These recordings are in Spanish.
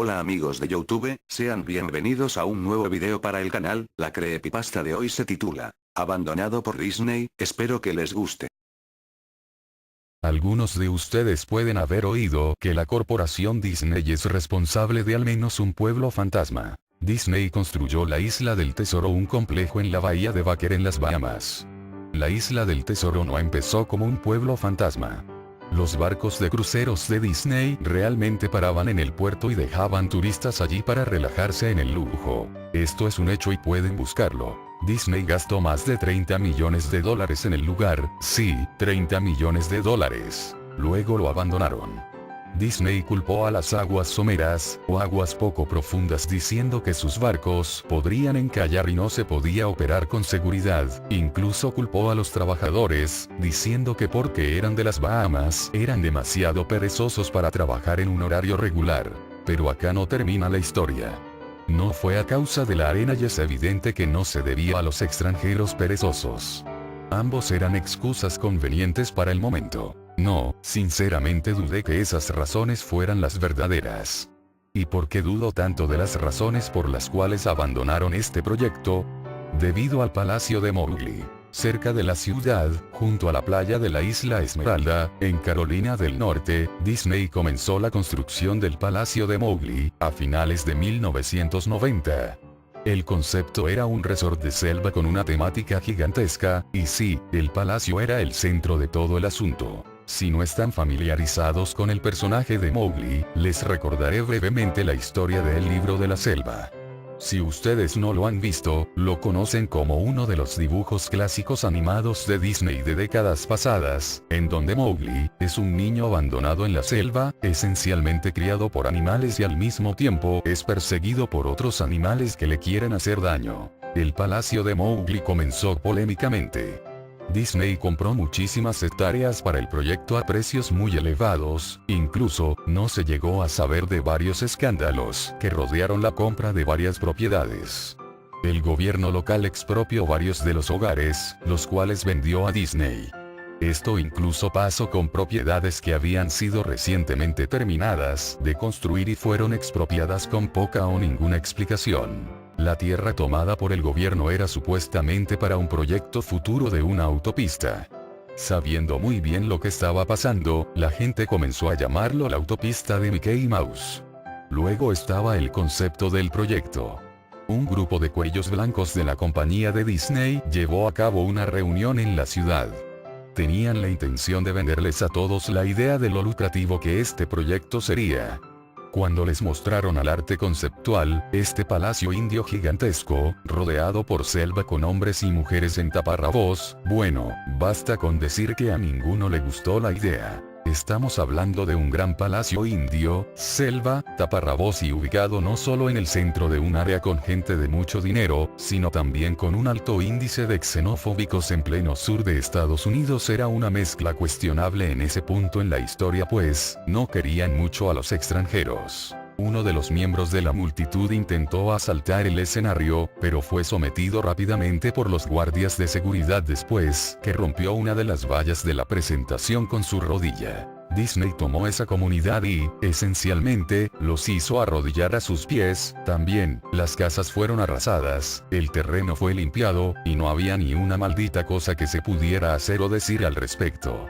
Hola amigos de YouTube, sean bienvenidos a un nuevo video para el canal. La creepypasta de hoy se titula Abandonado por Disney, espero que les guste. Algunos de ustedes pueden haber oído que la corporación Disney es responsable de al menos un pueblo fantasma. Disney construyó la Isla del Tesoro, un complejo en la bahía de Baker en las Bahamas. La Isla del Tesoro no empezó como un pueblo fantasma. Los barcos de cruceros de Disney realmente paraban en el puerto y dejaban turistas allí para relajarse en el lujo. Esto es un hecho y pueden buscarlo. Disney gastó más de 30 millones de dólares en el lugar, sí, 30 millones de dólares. Luego lo abandonaron. Disney culpó a las aguas someras, o aguas poco profundas, diciendo que sus barcos podrían encallar y no se podía operar con seguridad. Incluso culpó a los trabajadores, diciendo que porque eran de las Bahamas, eran demasiado perezosos para trabajar en un horario regular. Pero acá no termina la historia. No fue a causa de la arena y es evidente que no se debía a los extranjeros perezosos. Ambos eran excusas convenientes para el momento. No, sinceramente dudé que esas razones fueran las verdaderas. ¿Y por qué dudo tanto de las razones por las cuales abandonaron este proyecto? Debido al Palacio de Mowgli. Cerca de la ciudad, junto a la playa de la Isla Esmeralda, en Carolina del Norte, Disney comenzó la construcción del Palacio de Mowgli, a finales de 1990. El concepto era un resort de selva con una temática gigantesca, y sí, el palacio era el centro de todo el asunto. Si no están familiarizados con el personaje de Mowgli, les recordaré brevemente la historia del libro de la selva. Si ustedes no lo han visto, lo conocen como uno de los dibujos clásicos animados de Disney de décadas pasadas, en donde Mowgli es un niño abandonado en la selva, esencialmente criado por animales y al mismo tiempo es perseguido por otros animales que le quieren hacer daño. El palacio de Mowgli comenzó polémicamente. Disney compró muchísimas hectáreas para el proyecto a precios muy elevados, incluso, no se llegó a saber de varios escándalos que rodearon la compra de varias propiedades. El gobierno local expropió varios de los hogares, los cuales vendió a Disney. Esto incluso pasó con propiedades que habían sido recientemente terminadas de construir y fueron expropiadas con poca o ninguna explicación. La tierra tomada por el gobierno era supuestamente para un proyecto futuro de una autopista. Sabiendo muy bien lo que estaba pasando, la gente comenzó a llamarlo la autopista de Mickey Mouse. Luego estaba el concepto del proyecto. Un grupo de cuellos blancos de la compañía de Disney llevó a cabo una reunión en la ciudad. Tenían la intención de venderles a todos la idea de lo lucrativo que este proyecto sería. Cuando les mostraron al arte conceptual, este palacio indio gigantesco, rodeado por selva con hombres y mujeres en taparrabos, bueno, basta con decir que a ninguno le gustó la idea. Estamos hablando de un gran palacio indio, selva, taparrabos y ubicado no solo en el centro de un área con gente de mucho dinero, sino también con un alto índice de xenofóbicos en pleno sur de Estados Unidos. Era una mezcla cuestionable en ese punto en la historia, pues, no querían mucho a los extranjeros. Uno de los miembros de la multitud intentó asaltar el escenario, pero fue sometido rápidamente por los guardias de seguridad después que rompió una de las vallas de la presentación con su rodilla. Disney tomó esa comunidad y, esencialmente, los hizo arrodillar a sus pies. También, las casas fueron arrasadas, el terreno fue limpiado, y no había ni una maldita cosa que se pudiera hacer o decir al respecto.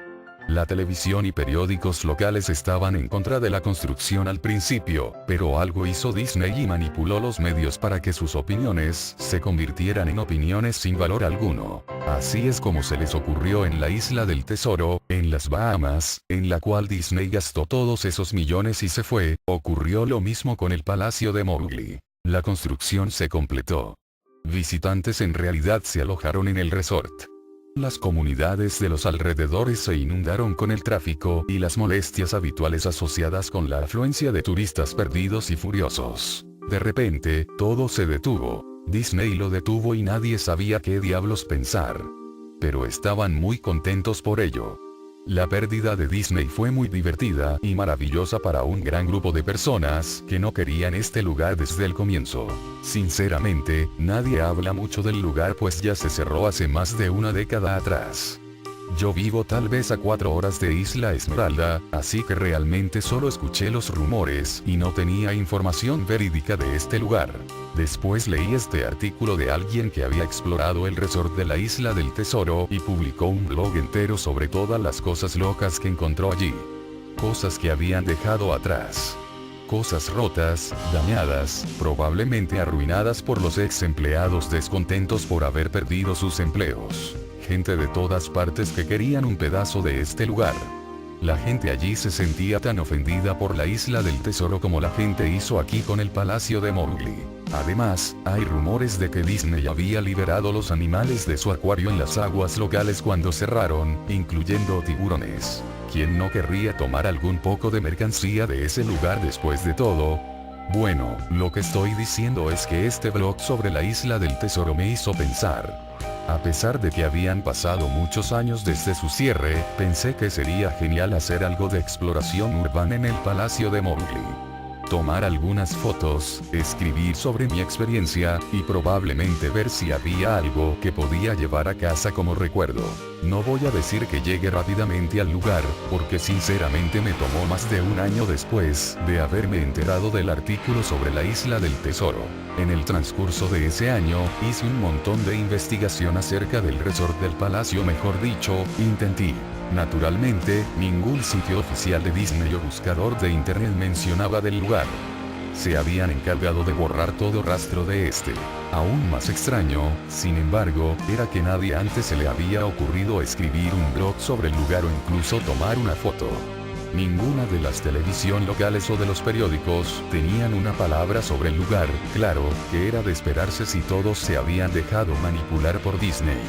La televisión y periódicos locales estaban en contra de la construcción al principio, pero algo hizo Disney y manipuló los medios para que sus opiniones se convirtieran en opiniones sin valor alguno. Así es como se les ocurrió en la Isla del Tesoro, en las Bahamas, en la cual Disney gastó todos esos millones y se fue. Ocurrió lo mismo con el Palacio de Mowgli. La construcción se completó. Visitantes en realidad se alojaron en el resort. Las comunidades de los alrededores se inundaron con el tráfico y las molestias habituales asociadas con la afluencia de turistas perdidos y furiosos. De repente, todo se detuvo. Disney lo detuvo y nadie sabía qué diablos pensar. Pero estaban muy contentos por ello. La pérdida de Disney fue muy divertida y maravillosa para un gran grupo de personas que no querían este lugar desde el comienzo. Sinceramente, nadie habla mucho del lugar pues ya se cerró hace más de una década atrás. Yo vivo tal vez a 4 horas de Isla Esmeralda, así que realmente solo escuché los rumores y no tenía información verídica de este lugar. Después leí este artículo de alguien que había explorado el resort de la Isla del Tesoro y publicó un blog entero sobre todas las cosas locas que encontró allí. Cosas que habían dejado atrás. Cosas rotas, dañadas, probablemente arruinadas por los ex empleados descontentos por haber perdido sus empleos. Gente de todas partes que querían un pedazo de este lugar. La gente allí se sentía tan ofendida por la Isla del Tesoro como la gente hizo aquí con el Palacio de Mowgli. Además, hay rumores de que Disney había liberado los animales de su acuario en las aguas locales cuando cerraron, incluyendo tiburones. ¿Quién no querría tomar algún poco de mercancía de ese lugar después de todo? Bueno, lo que estoy diciendo es que este blog sobre la Isla del Tesoro me hizo pensar. A pesar de que habían pasado muchos años desde su cierre, pensé que sería genial hacer algo de exploración urbana en el Palacio de Mowgli. Tomar algunas fotos, escribir sobre mi experiencia, y probablemente ver si había algo que podía llevar a casa como recuerdo. No voy a decir que llegue rápidamente al lugar, porque sinceramente me tomó más de un año después de haberme enterado del artículo sobre la Isla del Tesoro. En el transcurso de ese año, hice un montón de investigación acerca del resort del palacio, mejor dicho, intenté. Naturalmente, ningún sitio oficial de Disney o buscador de internet mencionaba del lugar. Se habían encargado de borrar todo rastro de este. Aún más extraño, sin embargo, era que nadie antes se le había ocurrido escribir un blog sobre el lugar o incluso tomar una foto. Ninguna de las televisión locales o de los periódicos tenían una palabra sobre el lugar. Claro, que era de esperarse si todos se habían dejado manipular por Disney.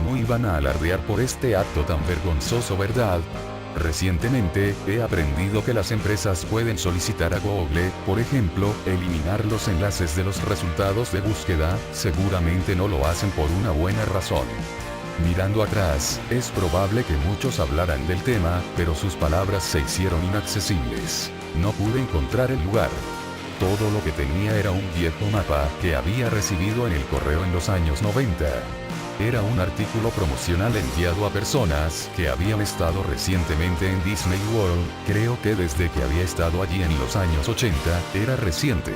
No iban a alardear por este acto tan vergonzoso, ¿verdad? Recientemente, he aprendido que las empresas pueden solicitar a Google, por ejemplo, eliminar los enlaces de los resultados de búsqueda. Seguramente no lo hacen por una buena razón. Mirando atrás, es probable que muchos hablaran del tema, pero sus palabras se hicieron inaccesibles. No pude encontrar el lugar. Todo lo que tenía era un viejo mapa que había recibido en el correo en los años 90. Era un artículo promocional enviado a personas que habían estado recientemente en Disney World. Creo que desde que había estado allí en los años 80, era reciente.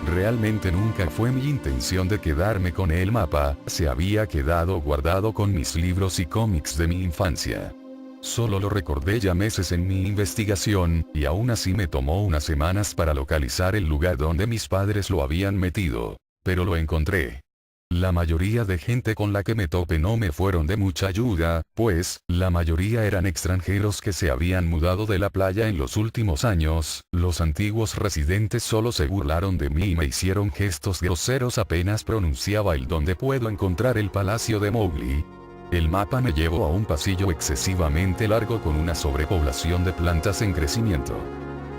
Realmente nunca fue mi intención de quedarme con el mapa, se había quedado guardado con mis libros y cómics de mi infancia. Solo lo recordé ya meses en mi investigación, y aún así me tomó unas semanas para localizar el lugar donde mis padres lo habían metido. Pero lo encontré. La mayoría de gente con la que me topé no me fueron de mucha ayuda, pues, la mayoría eran extranjeros que se habían mudado de la playa en los últimos años. Los antiguos residentes solo se burlaron de mí y me hicieron gestos groseros apenas pronunciaba el "¿Dónde puedo encontrar el Palacio de Mowgli?". El mapa me llevó a un pasillo excesivamente largo con una sobrepoblación de plantas en crecimiento.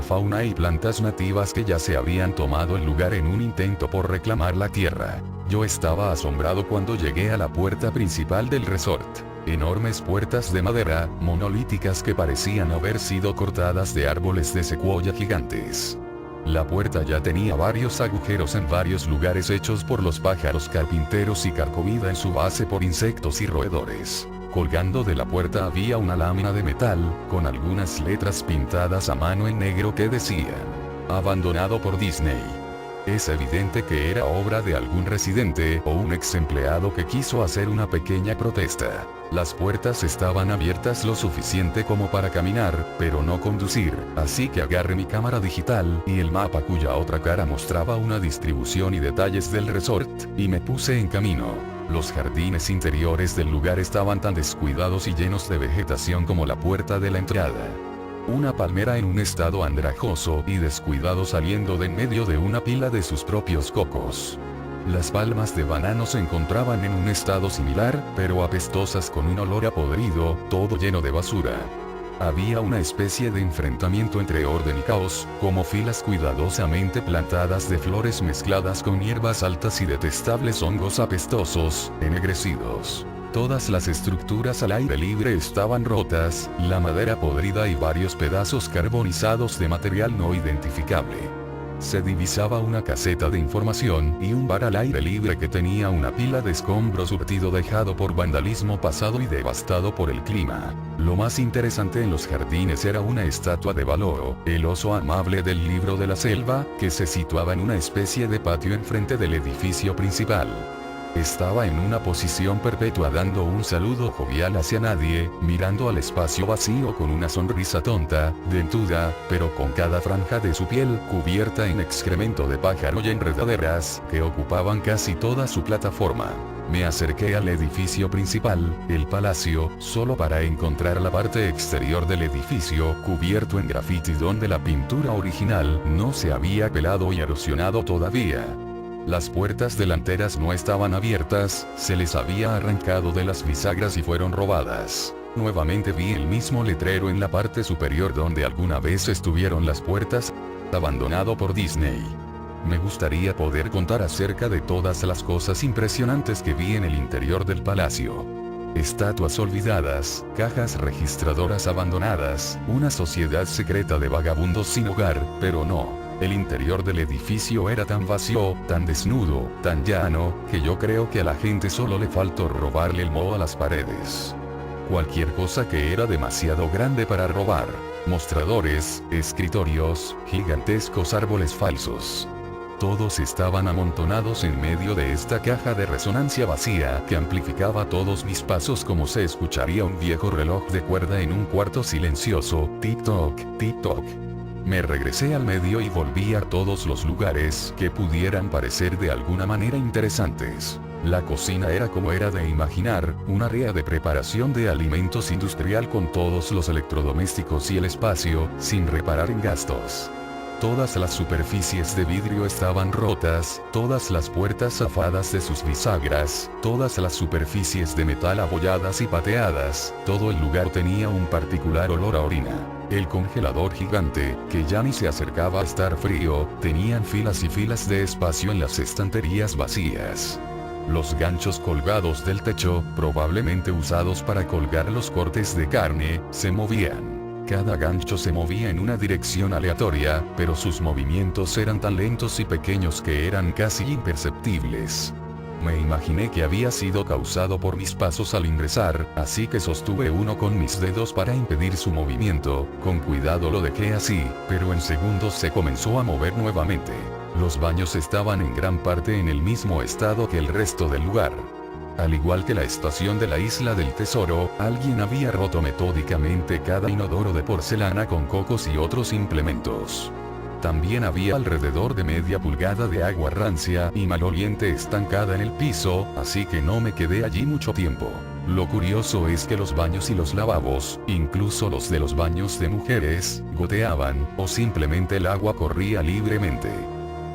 Fauna y plantas nativas que ya se habían tomado el lugar en un intento por reclamar la tierra. Yo estaba asombrado cuando llegué a la puerta principal del resort. Enormes puertas de madera, monolíticas que parecían haber sido cortadas de árboles de secuoya gigantes. La puerta ya tenía varios agujeros en varios lugares hechos por los pájaros carpinteros y carcomida en su base por insectos y roedores. Colgando de la puerta había una lámina de metal, con algunas letras pintadas a mano en negro que decían: "Abandonado por Disney". Es evidente que era obra de algún residente o un ex empleado que quiso hacer una pequeña protesta. Las puertas estaban abiertas lo suficiente como para caminar, pero no conducir, así que agarré mi cámara digital y el mapa cuya otra cara mostraba una distribución y detalles del resort, y me puse en camino. Los jardines interiores del lugar estaban tan descuidados y llenos de vegetación como la puerta de la entrada. Una palmera en un estado andrajoso y descuidado saliendo de en medio de una pila de sus propios cocos. Las palmas de banano se encontraban en un estado similar, pero apestosas con un olor a podrido, todo lleno de basura. Había una especie de enfrentamiento entre orden y caos, como filas cuidadosamente plantadas de flores mezcladas con hierbas altas y detestables hongos apestosos, ennegrecidos. Todas las estructuras al aire libre estaban rotas, la madera podrida y varios pedazos carbonizados de material no identificable. se divisaba una caseta de información y un bar al aire libre que tenía una pila de escombros surtido dejado por vandalismo pasado y devastado por el clima. Lo más interesante en los jardines era una estatua de Baloo, el oso amable del libro de la selva, que se situaba en una especie de patio enfrente del edificio principal. Estaba en una posición perpetua dando un saludo jovial hacia nadie, mirando al espacio vacío con una sonrisa tonta, dentuda, pero con cada franja de su piel cubierta en excremento de pájaro y enredaderas, que ocupaban casi toda su plataforma. Me acerqué al edificio principal, el palacio, solo para encontrar la parte exterior del edificio cubierto en grafiti donde la pintura original no se había pelado y erosionado todavía. Las puertas delanteras no estaban abiertas, se les había arrancado de las bisagras y fueron robadas. Nuevamente vi el mismo letrero en la parte superior donde alguna vez estuvieron las puertas, abandonado por Disney. Me gustaría poder contar acerca de todas las cosas impresionantes que vi en el interior del palacio. Estatuas olvidadas, cajas registradoras abandonadas, una sociedad secreta de vagabundos sin hogar, pero no. El interior del edificio era tan vacío, tan desnudo, tan llano, que yo creo que a la gente solo le faltó robarle el moho a las paredes. Cualquier cosa que era demasiado grande para robar. Mostradores, escritorios, gigantescos árboles falsos. Todos estaban amontonados en medio de esta caja de resonancia vacía que amplificaba todos mis pasos como se escucharía un viejo reloj de cuerda en un cuarto silencioso, tic-toc, tic-toc. Me regresé al medio y volví a todos los lugares que pudieran parecer de alguna manera interesantes. La cocina era como era de imaginar, un área de preparación de alimentos industrial con todos los electrodomésticos y el espacio, sin reparar en gastos. Todas las superficies de vidrio estaban rotas, todas las puertas zafadas de sus bisagras, todas las superficies de metal abolladas y pateadas, todo el lugar tenía un particular olor a orina. El congelador gigante, que ya ni se acercaba a estar frío, tenían filas y filas de espacio en las estanterías vacías. Los ganchos colgados del techo, probablemente usados para colgar los cortes de carne, se movían. Cada gancho se movía en una dirección aleatoria, pero sus movimientos eran tan lentos y pequeños que eran casi imperceptibles. Me imaginé que había sido causado por mis pasos al ingresar, así que sostuve uno con mis dedos para impedir su movimiento. Con cuidado lo dejé así, pero en segundos se comenzó a mover nuevamente. Los baños estaban en gran parte en el mismo estado que el resto del lugar. Al igual que la estación de la Isla del Tesoro, alguien había roto metódicamente cada inodoro de porcelana con cocos y otros implementos. También había alrededor de media pulgada de agua rancia y maloliente estancada en el piso, así que no me quedé allí mucho tiempo. Lo curioso es que los baños y los lavabos, incluso los de los baños de mujeres, goteaban, o simplemente el agua corría libremente.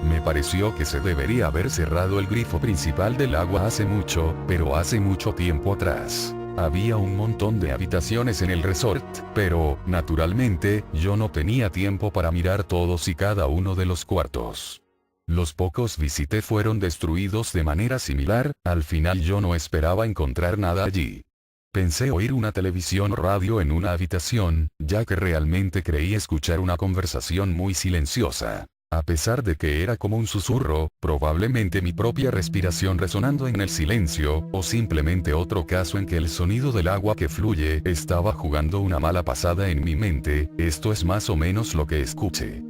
Me pareció que se debería haber cerrado el grifo principal del agua hace mucho, pero hace mucho tiempo atrás. Había un montón de habitaciones en el resort, pero, naturalmente, yo no tenía tiempo para mirar todos y cada uno de los cuartos. Los pocos visité fueron destruidos de manera similar, al final yo no esperaba encontrar nada allí. Pensé oír una televisión o radio en una habitación, ya que realmente creí escuchar una conversación muy silenciosa. A pesar de que era como un susurro, probablemente mi propia respiración resonando en el silencio, o simplemente otro caso en que el sonido del agua que fluye estaba jugando una mala pasada en mi mente. Esto es más o menos lo que escuché.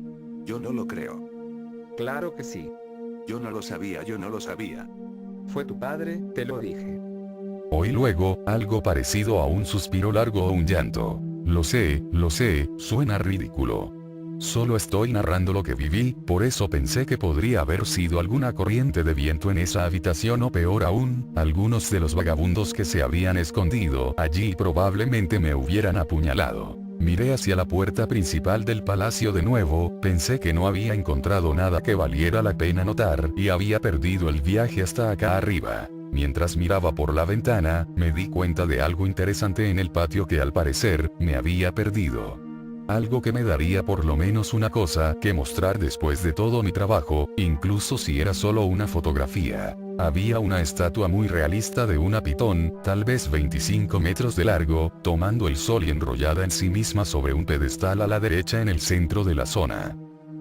Yo no lo creo. Claro que sí. Yo no lo sabía. Fue tu padre, te lo dije. Oí luego, algo parecido a un suspiro largo o un llanto. Lo sé, suena ridículo. Solo estoy narrando lo que viví, por eso pensé que podría haber sido alguna corriente de viento en esa habitación o peor aún, algunos de los vagabundos que se habían escondido allí probablemente me hubieran apuñalado. Miré hacia la puerta principal del palacio de nuevo, pensé que no había encontrado nada que valiera la pena notar y había perdido el viaje hasta acá arriba. Mientras miraba por la ventana, me di cuenta de algo interesante en el patio que al parecer, me había perdido. Algo que me daría por lo menos una cosa que mostrar después de todo mi trabajo, incluso si era solo una fotografía. Había una estatua muy realista de una pitón, tal vez 25 metros de largo, tomando el sol y enrollada en sí misma sobre un pedestal a la derecha en el centro de la zona.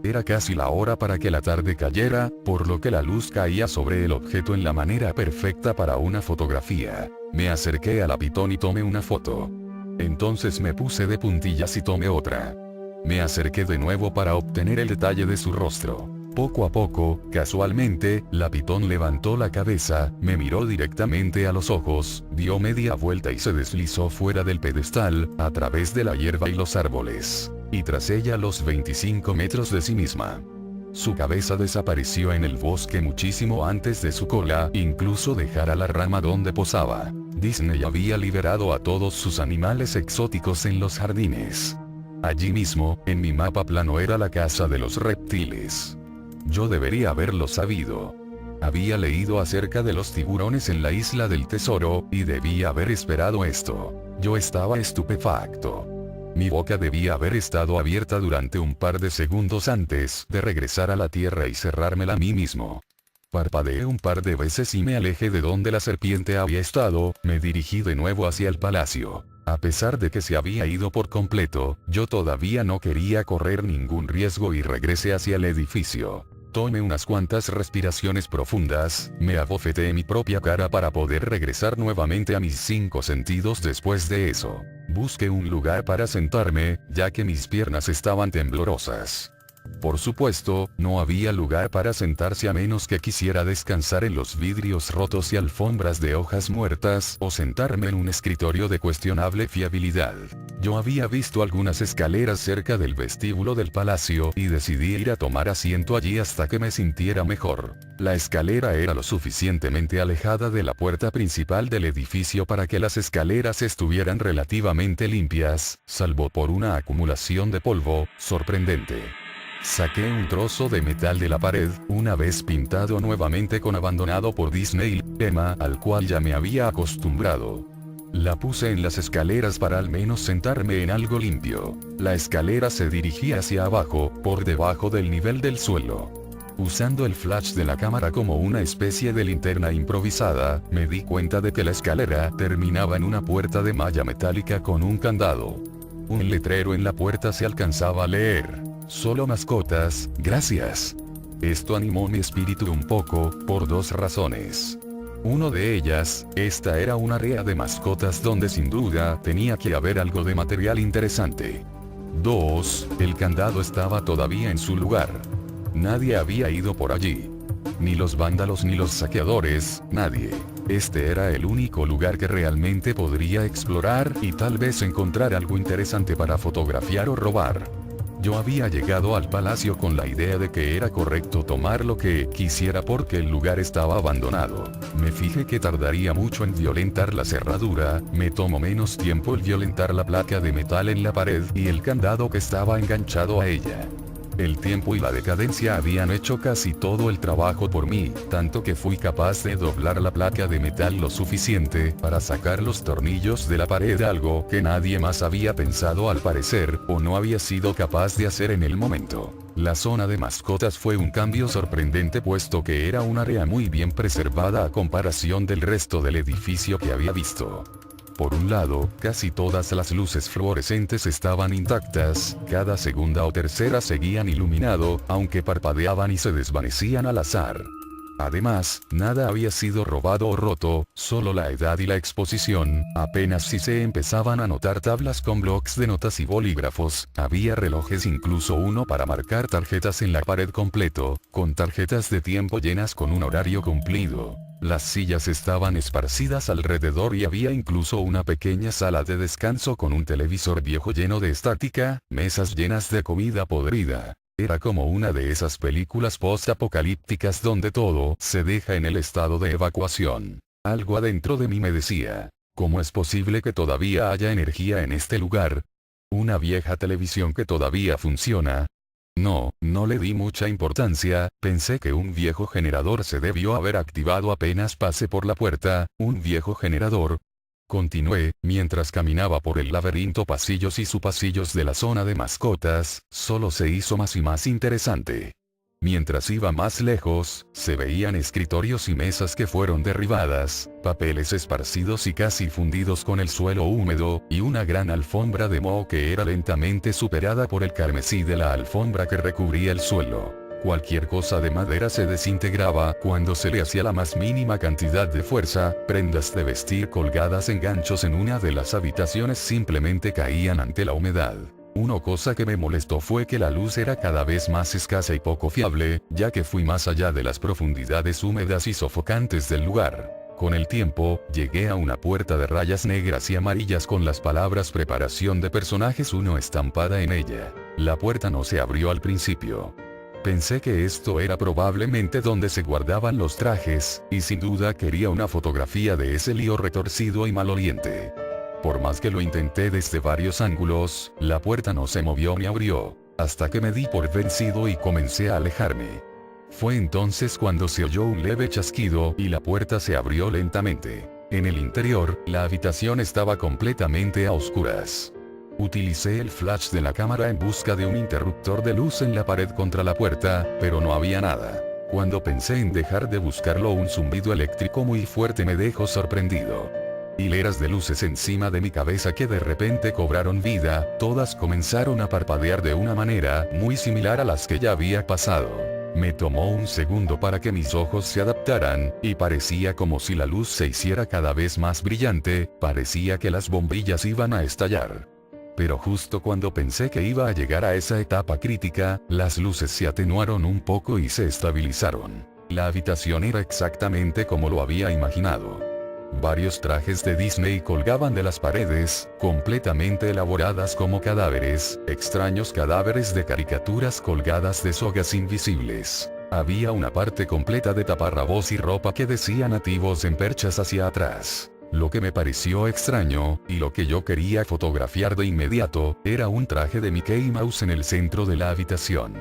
Era casi la hora para que la tarde cayera, por lo que la luz caía sobre el objeto en la manera perfecta para una fotografía. Me acerqué a la pitón y tomé una foto. Entonces me puse de puntillas y tomé otra. Me acerqué de nuevo para obtener el detalle de su rostro. Poco a poco, casualmente, la pitón levantó la cabeza, me miró directamente a los ojos, dio media vuelta y se deslizó fuera del pedestal, a través de la hierba y los árboles. Y tras ella los 25 metros de sí misma. Su cabeza desapareció en el bosque muchísimo antes de su cola, incluso dejar a la rama donde posaba. Disney había liberado a todos sus animales exóticos en los jardines. Allí mismo, en mi mapa plano era la casa de los reptiles. Yo debería haberlo sabido. Había leído acerca de los tiburones en la isla del tesoro, y debía haber esperado esto. Yo estaba estupefacto. Mi boca debía haber estado abierta durante un par de segundos antes de regresar a la tierra y cerrármela a mí mismo. Parpadeé un par de veces y me alejé de donde la serpiente había estado, me dirigí de nuevo hacia el palacio. A pesar de que se había ido por completo, yo todavía no quería correr ningún riesgo y regresé hacia el edificio. Tomé unas cuantas respiraciones profundas, me abofeteé mi propia cara para poder regresar nuevamente a mis 5 sentidos después de eso. Busqué un lugar para sentarme, ya que mis piernas estaban temblorosas. Por supuesto, no había lugar para sentarse a menos que quisiera descansar en los vidrios rotos y alfombras de hojas muertas o sentarme en un escritorio de cuestionable fiabilidad. Yo había visto algunas escaleras cerca del vestíbulo del palacio y decidí ir a tomar asiento allí hasta que me sintiera mejor. La escalera era lo suficientemente alejada de la puerta principal del edificio para que las escaleras estuvieran relativamente limpias, salvo por una acumulación de polvo sorprendente. Saqué un trozo de metal de la pared, una vez pintado nuevamente con abandonado por Disney, tema al cual ya me había acostumbrado. La puse en las escaleras para al menos sentarme en algo limpio. La escalera se dirigía hacia abajo, por debajo del nivel del suelo. Usando el flash de la cámara como una especie de linterna improvisada, me di cuenta de que la escalera terminaba en una puerta de malla metálica con un candado. Un letrero en la puerta se alcanzaba a leer: "Solo mascotas, gracias". Esto animó mi espíritu un poco, por 2 razones. Una de ellas, esta era un área de mascotas donde sin duda tenía que haber algo de material interesante. 2, el candado estaba todavía en su lugar. Nadie había ido por allí. Ni los vándalos ni los saqueadores, nadie. Este era el único lugar que realmente podría explorar y tal vez encontrar algo interesante para fotografiar o robar. Yo había llegado al palacio con la idea de que era correcto tomar lo que quisiera porque el lugar estaba abandonado. Me fijé que tardaría mucho en violentar la cerradura, me tomó menos tiempo el violentar la placa de metal en la pared y el candado que estaba enganchado a ella. El tiempo y la decadencia habían hecho casi todo el trabajo por mí, tanto que fui capaz de doblar la placa de metal lo suficiente para sacar los tornillos de la pared, algo que nadie más había pensado al parecer, o no había sido capaz de hacer en el momento. La zona de mascotas fue un cambio sorprendente puesto que era un área muy bien preservada a comparación del resto del edificio que había visto. Por un lado, casi todas las luces fluorescentes estaban intactas, cada segunda o tercera seguían iluminado, aunque parpadeaban y se desvanecían al azar. Además, nada había sido robado o roto, solo la edad y la exposición, apenas si se empezaban a notar tablas con blocs de notas y bolígrafos, había relojes, incluso uno para marcar tarjetas en la pared completo, con tarjetas de tiempo llenas con un horario cumplido. Las sillas estaban esparcidas alrededor y había incluso una pequeña sala de descanso con un televisor viejo lleno de estática, mesas llenas de comida podrida. Era como una de esas películas post-apocalípticas donde todo se deja en el estado de evacuación. Algo adentro de mí me decía: ¿cómo es posible que todavía haya energía en este lugar? ¿Una vieja televisión que todavía funciona? No le di mucha importancia, pensé que un viejo generador se debió haber activado apenas pasé por la puerta, un viejo generador. Continué, mientras caminaba por el laberinto pasillos y subpasillos de la zona de mascotas, solo se hizo más y más interesante. Mientras iba más lejos, se veían escritorios y mesas que fueron derribadas, papeles esparcidos y casi fundidos con el suelo húmedo, y una gran alfombra de moho que era lentamente superada por el carmesí de la alfombra que recubría el suelo. Cualquier cosa de madera se desintegraba cuando se le hacía la más mínima cantidad de fuerza, prendas de vestir colgadas en ganchos en una de las habitaciones simplemente caían ante la humedad. Una cosa que me molestó fue que la luz era cada vez más escasa y poco fiable, ya que fui más allá de las profundidades húmedas y sofocantes del lugar. Con el tiempo, llegué a una puerta de rayas negras y amarillas con las palabras Preparación de Personajes 1 estampada en ella. La puerta no se abrió al principio. Pensé que esto era probablemente donde se guardaban los trajes, y sin duda quería una fotografía de ese lío retorcido y maloliente. Por más que lo intenté desde varios ángulos, la puerta no se movió ni abrió, hasta que me di por vencido y comencé a alejarme. Fue entonces cuando se oyó un leve chasquido y la puerta se abrió lentamente. En el interior, la habitación estaba completamente a oscuras. Utilicé el flash de la cámara en busca de un interruptor de luz en la pared contra la puerta, pero no había nada. Cuando pensé en dejar de buscarlo, un zumbido eléctrico muy fuerte me dejó sorprendido. Hileras de luces encima de mi cabeza que de repente cobraron vida, todas comenzaron a parpadear de una manera muy similar a las que ya había pasado. Me tomó un segundo para que mis ojos se adaptaran, y parecía como si la luz se hiciera cada vez más brillante, parecía que las bombillas iban a estallar. Pero justo cuando pensé que iba a llegar a esa etapa crítica, las luces se atenuaron un poco y se estabilizaron. La habitación era exactamente como lo había imaginado. Varios trajes de Disney colgaban de las paredes, completamente elaboradas como cadáveres, extraños cadáveres de caricaturas colgadas de sogas invisibles. Había una parte completa de taparrabos y ropa que decía nativos en perchas hacia atrás. Lo que me pareció extraño, y lo que yo quería fotografiar de inmediato, era un traje de Mickey Mouse en el centro de la habitación.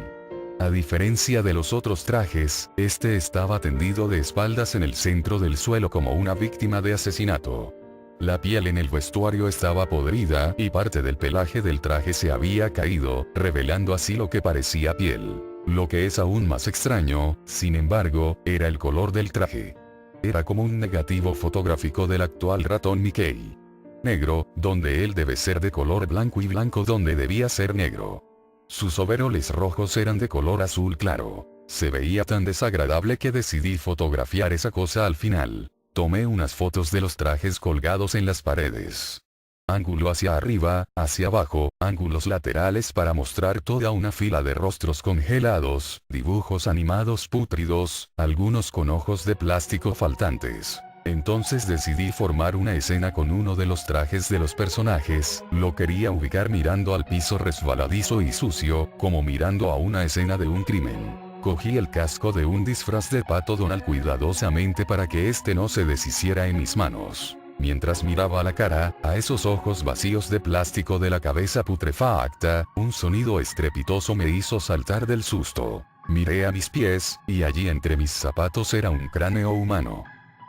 A diferencia de los otros trajes, este estaba tendido de espaldas en el centro del suelo como una víctima de asesinato. La piel en el vestuario estaba podrida y parte del pelaje del traje se había caído, revelando así lo que parecía piel. Lo que es aún más extraño, sin embargo, era el color del traje. Era como un negativo fotográfico del actual ratón Mickey. Negro, donde él debe ser de color blanco y blanco donde debía ser negro. Sus overoles rojos eran de color azul claro. Se veía tan desagradable que decidí fotografiar esa cosa al final. Tomé unas fotos de los trajes colgados en las paredes. Ángulo hacia arriba, hacia abajo, ángulos laterales para mostrar toda una fila de rostros congelados, dibujos animados pútridos, algunos con ojos de plástico faltantes. Entonces decidí formar una escena con uno de los trajes de los personajes, lo quería ubicar mirando al piso resbaladizo y sucio, como mirando a una escena de un crimen. Cogí el casco de un disfraz de Pato Donald cuidadosamente para que este no se deshiciera en mis manos. Mientras miraba la cara, a esos ojos vacíos de plástico de la cabeza putrefacta, un sonido estrepitoso me hizo saltar del susto. Miré a mis pies, y allí entre mis zapatos era un cráneo humano.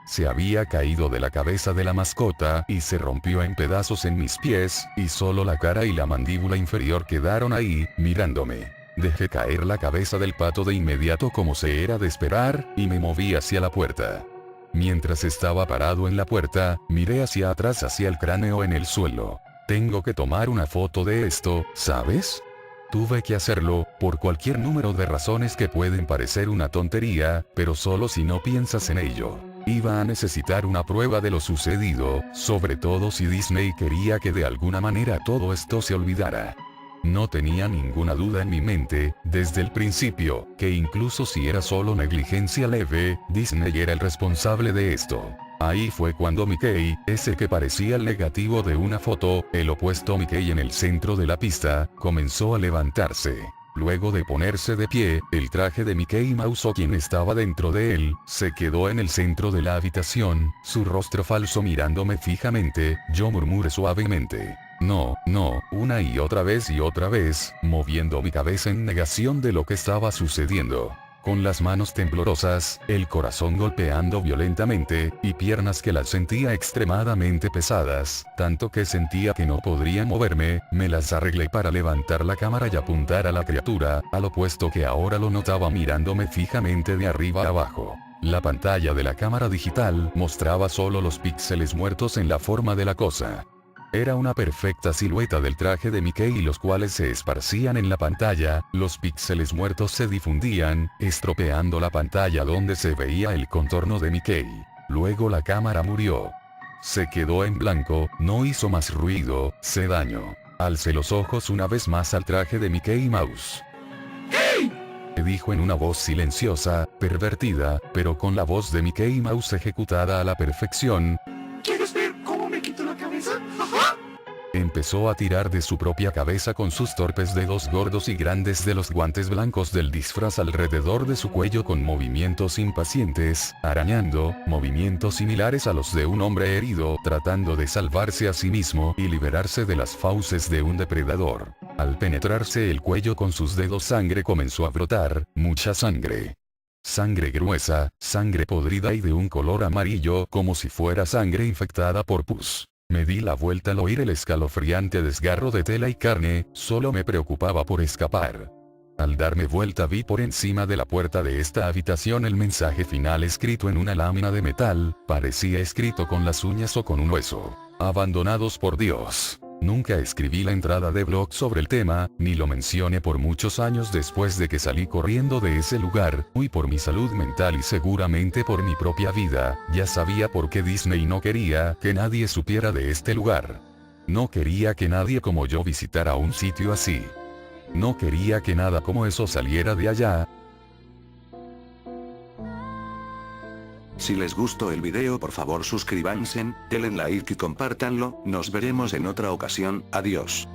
Se había caído de la cabeza de la mascota y se rompió en pedazos en mis pies, y solo la cara y la mandíbula inferior quedaron ahí, mirándome. Dejé caer la cabeza del pato de inmediato como se era de esperar, y me moví hacia la puerta. Mientras estaba parado en la puerta, miré hacia atrás hacia el cráneo en el suelo. Tengo que tomar una foto de esto, ¿sabes? Tuve que hacerlo, por cualquier número de razones que pueden parecer una tontería, pero solo si no piensas en ello. Iba a necesitar una prueba de lo sucedido, sobre todo si Disney quería que de alguna manera todo esto se olvidara. No tenía ninguna duda en mi mente, desde el principio, que incluso si era solo negligencia leve, Disney era el responsable de esto. Ahí fue cuando Mickey, ese que parecía el negativo de una foto, el opuesto Mickey en el centro de la pista, comenzó a levantarse. Luego de ponerse de pie, el traje de Mickey Mouse o quien estaba dentro de él, se quedó en el centro de la habitación, su rostro falso mirándome fijamente. Yo murmuré suavemente: no, no, una y otra vez, moviendo mi cabeza en negación de lo que estaba sucediendo. con las manos temblorosas, el corazón golpeando violentamente, y piernas que las sentía extremadamente pesadas, tanto que sentía que no podría moverme, me las arreglé para levantar la cámara y apuntar a la criatura, al opuesto que ahora lo notaba mirándome fijamente de arriba a abajo. La pantalla de la cámara digital mostraba solo los píxeles muertos en la forma de la cosa. Era una perfecta silueta del traje de Mickey, los cuales se esparcían en la pantalla, los píxeles muertos se difundían, estropeando la pantalla donde se veía el contorno de Mickey. Luego la cámara murió. Se quedó en blanco, no hizo más ruido, se dañó. Alcé los ojos una vez más al traje de Mickey Mouse. Me dijo en una voz silenciosa, pervertida, pero con la voz de Mickey Mouse ejecutada a la perfección. ¿Quieres ver cómo me quito la cabeza? Empezó a tirar de su propia cabeza con sus torpes dedos gordos y grandes de los guantes blancos del disfraz alrededor de su cuello con movimientos impacientes, arañando, movimientos similares a los de un hombre herido tratando de salvarse a sí mismo y liberarse de las fauces de un depredador. Al penetrarse el cuello con sus dedos, sangre comenzó a brotar, mucha sangre. Sangre gruesa, sangre podrida y de un color amarillo como si fuera sangre infectada por pus. Me di la vuelta al oír el escalofriante desgarro de tela y carne, solo me preocupaba por escapar. Al darme vuelta vi por encima de la puerta de esta habitación el mensaje final escrito en una lámina de metal, parecía escrito con las uñas o con un hueso. Abandonados por Dios. Nunca escribí la entrada de blog sobre el tema, ni lo mencioné por muchos años después de que salí corriendo de ese lugar, y por mi salud mental y seguramente por mi propia vida, ya sabía por qué Disney no quería que nadie supiera de este lugar. No quería que nadie como yo visitara un sitio así. No quería que nada como eso saliera de allá. Si les gustó el video, por favor suscríbanse, denle like y compártanlo. Nos veremos en otra ocasión. Adiós.